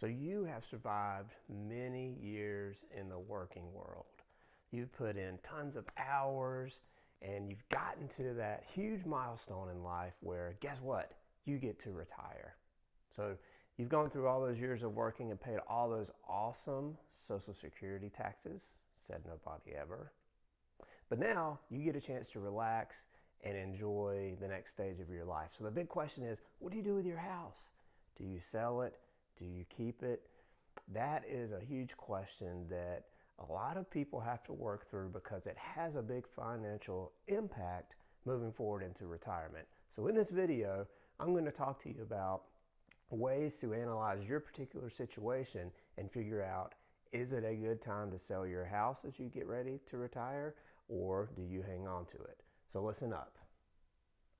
So you have survived many years in the working world. You've put in tons of hours and you've gotten to that huge milestone in life where, guess what? You get to retire. So you've gone through all those years of working and paid all those awesome Social Security taxes, said nobody ever. But now you get a chance to relax and enjoy the next stage of your life. So the big question is, what do you do with your house? Do you sell it? Do you keep it? That is a huge question that a lot of people have to work through because it has a big financial impact moving forward into retirement. So in this video, I'm going to talk to you about ways to analyze your particular situation and figure out, is it a good time to sell your house as you get ready to retire, or do you hang on to it? So listen up.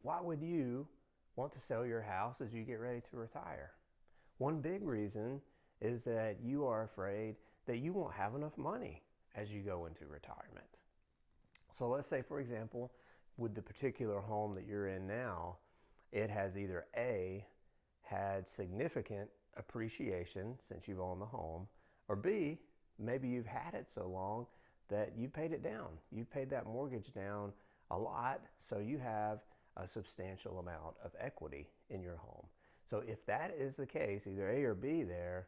Why would you want to sell your house as you get ready to retire? One big reason is that you are afraid that you won't have enough money as you go into retirement. So let's say, for example, with the particular home that you're in now, it has either A, had significant appreciation since you've owned the home, or B, maybe you've had it so long that you paid it down. You paid that mortgage down a lot, so you have a substantial amount of equity in your home. So if that is the case, either A or B there,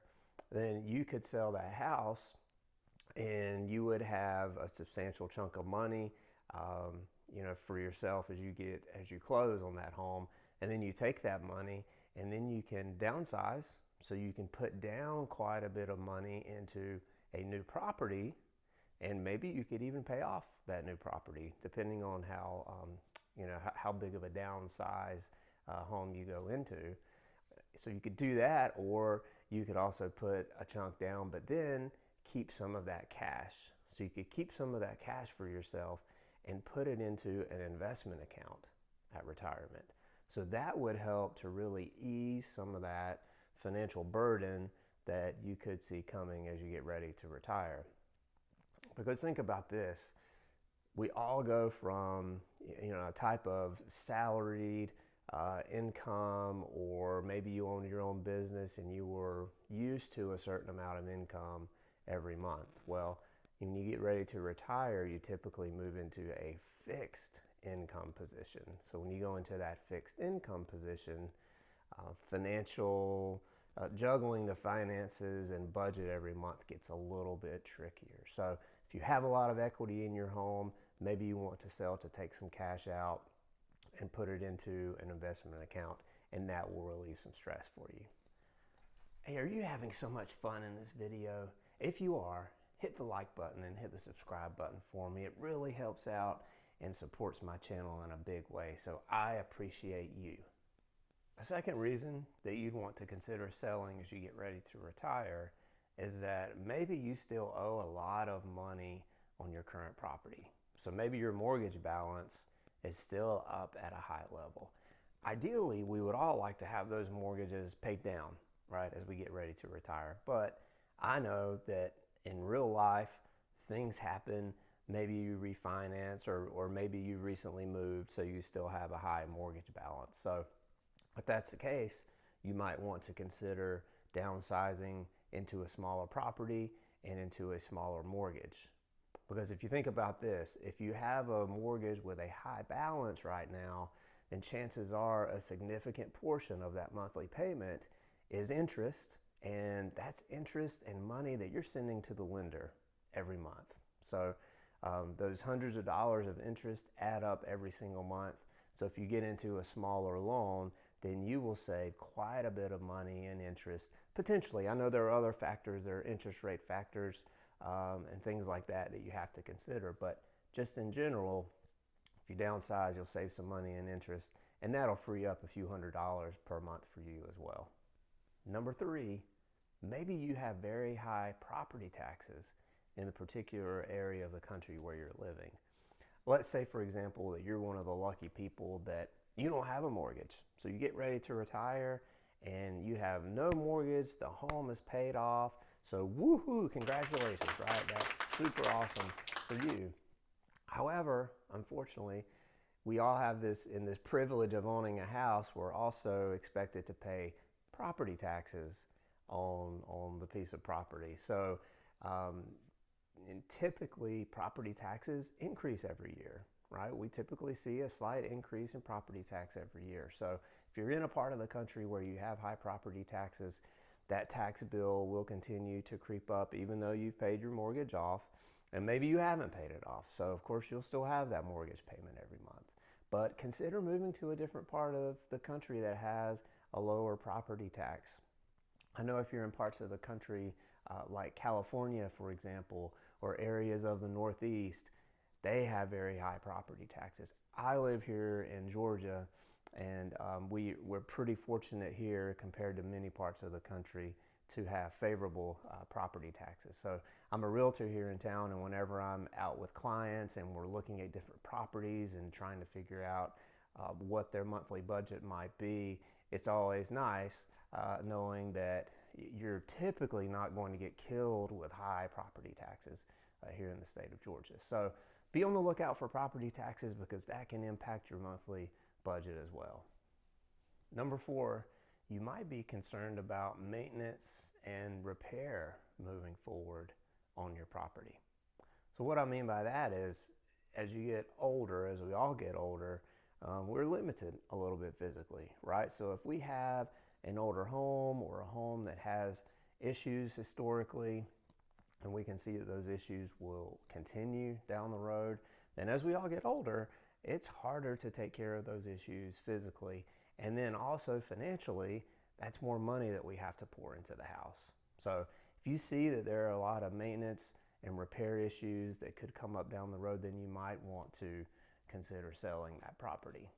then you could sell that house and you would have a substantial chunk of money, for yourself as you close on that home. And then you take that money and then you can downsize. So you can put down quite a bit of money into a new property, and maybe you could even pay off that new property depending on how big of a downsize home you go into. So you could do that, or you could also put a chunk down, but then keep some of that cash. So you could keep some of that cash for yourself and put it into an investment account at retirement. So that would help to really ease some of that financial burden that you could see coming as you get ready to retire. Because think about this, we all go from a type of salaried income, or maybe you own your own business and you were used to a certain amount of income every month. Well, when you get ready to retire, you typically move into a fixed income position. So when you go into that fixed income position, juggling the finances and budget every month gets a little bit trickier. So if you have a lot of equity in your home, maybe you want to sell to take some cash out and put it into an investment account, and that will relieve some stress for you. Hey, are you having so much fun in this video? If you are, hit the like button and hit the subscribe button for me. It really helps out and supports my channel in a big way, so I appreciate you. A second reason that you'd want to consider selling as you get ready to retire is that maybe you still owe a lot of money on your current property. So maybe your mortgage balance is still up at a high level. Ideally, we would all like to have those mortgages paid down, right, as we get ready to retire. But I know that in real life, things happen. Maybe you refinance, or maybe you recently moved, so you still have a high mortgage balance. So if that's the case, you might want to consider downsizing into a smaller property and into a smaller mortgage. Because if you think about this, if you have a mortgage with a high balance right now, then chances are a significant portion of that monthly payment is interest, and that's interest and money that you're sending to the lender every month. So those hundreds of dollars of interest add up every single month. So if you get into a smaller loan, then you will save quite a bit of money in interest. Potentially, I know there are other factors, there are interest rate factors and things like that you have to consider, but just in general, if you downsize, you'll save some money in interest, and that'll free up a few $100s per month for you as well. Number 3, maybe you have very high property taxes in the particular area of the country where you're living. Let's say, for example, that you're one of the lucky people that you don't have a mortgage. So you get ready to retire and you have no mortgage, the home is paid off. So woohoo, congratulations, right? That's super awesome for you. However, unfortunately, we all have this privilege of owning a house. We're also expected to pay property taxes on the piece of property. So and typically property taxes increase every year, right? We typically see a slight increase in property tax every year. So if you're in a part of the country where you have high property taxes, that tax bill will continue to creep up even though you've paid your mortgage off, and maybe you haven't paid it off. So of course you'll still have that mortgage payment every month. But consider moving to a different part of the country that has a lower property tax. I know if you're in parts of the country like California, for example, or areas of the Northeast, they have very high property taxes. I live here in Georgia, and we're pretty fortunate here compared to many parts of the country to have favorable property taxes. So I'm a realtor here in town, and whenever I'm out with clients and we're looking at different properties and trying to figure out what their monthly budget might be, it's always nice knowing that you're typically not going to get killed with high property taxes here in the state of Georgia. So be on the lookout for property taxes because that can impact your monthly budget as well. Number 4, you might be concerned about maintenance and repair moving forward on your property. So what I mean by that is, as you get older, as we all get older, we're limited a little bit physically, right? So if we have an older home or a home that has issues historically, and we can see that those issues will continue down the road, then as we all get older, it's harder to take care of those issues physically. And then also financially, that's more money that we have to pour into the house. So if you see that there are a lot of maintenance and repair issues that could come up down the road, then you might want to consider selling that property.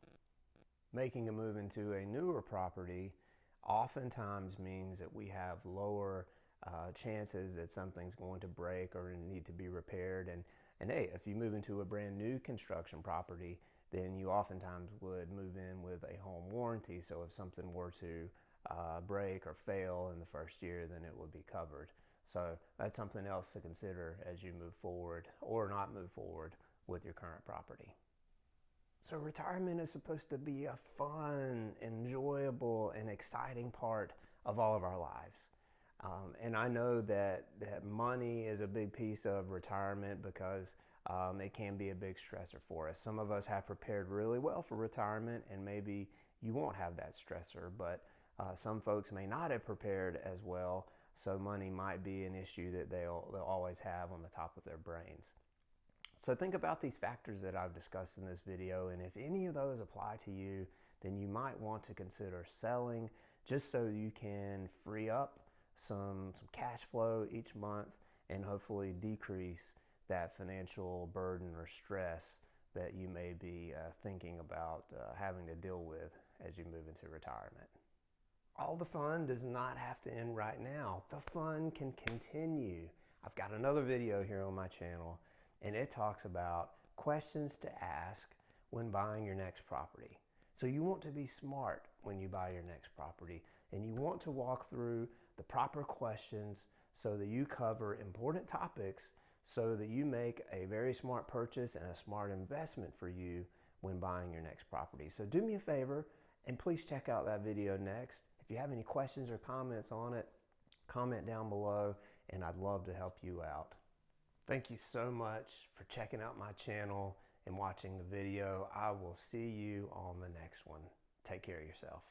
Making a move into a newer property oftentimes means that we have lower chances that something's going to break or need to be repaired. And hey, if you move into a brand new construction property, then you oftentimes would move in with a home warranty. So if something were to break or fail in the first year, then it would be covered. So that's something else to consider as you move forward or not move forward with your current property. So retirement is supposed to be a fun, enjoyable, and exciting part of all of our lives. And I know that money is a big piece of retirement because it can be a big stressor for us. Some of us have prepared really well for retirement, and maybe you won't have that stressor, but some folks may not have prepared as well, so money might be an issue that they'll always have on the top of their brains. So think about these factors that I've discussed in this video, and if any of those apply to you, then you might want to consider selling just so you can free up some cash flow each month and hopefully decrease that financial burden or stress that you may be thinking about having to deal with as you move into retirement. All the fun does not have to end right now. The fun can continue. I've got another video here on my channel, and it talks about questions to ask when buying your next property. So you want to be smart when you buy your next property, and you want to walk through the proper questions so that you cover important topics so that you make a very smart purchase and a smart investment for you when buying your next property. So do me a favor and please check out that video next. If you have any questions or comments on it, comment down below and I'd love to help you out. Thank you so much for checking out my channel and watching the video. I will see you on the next one. Take care of yourself.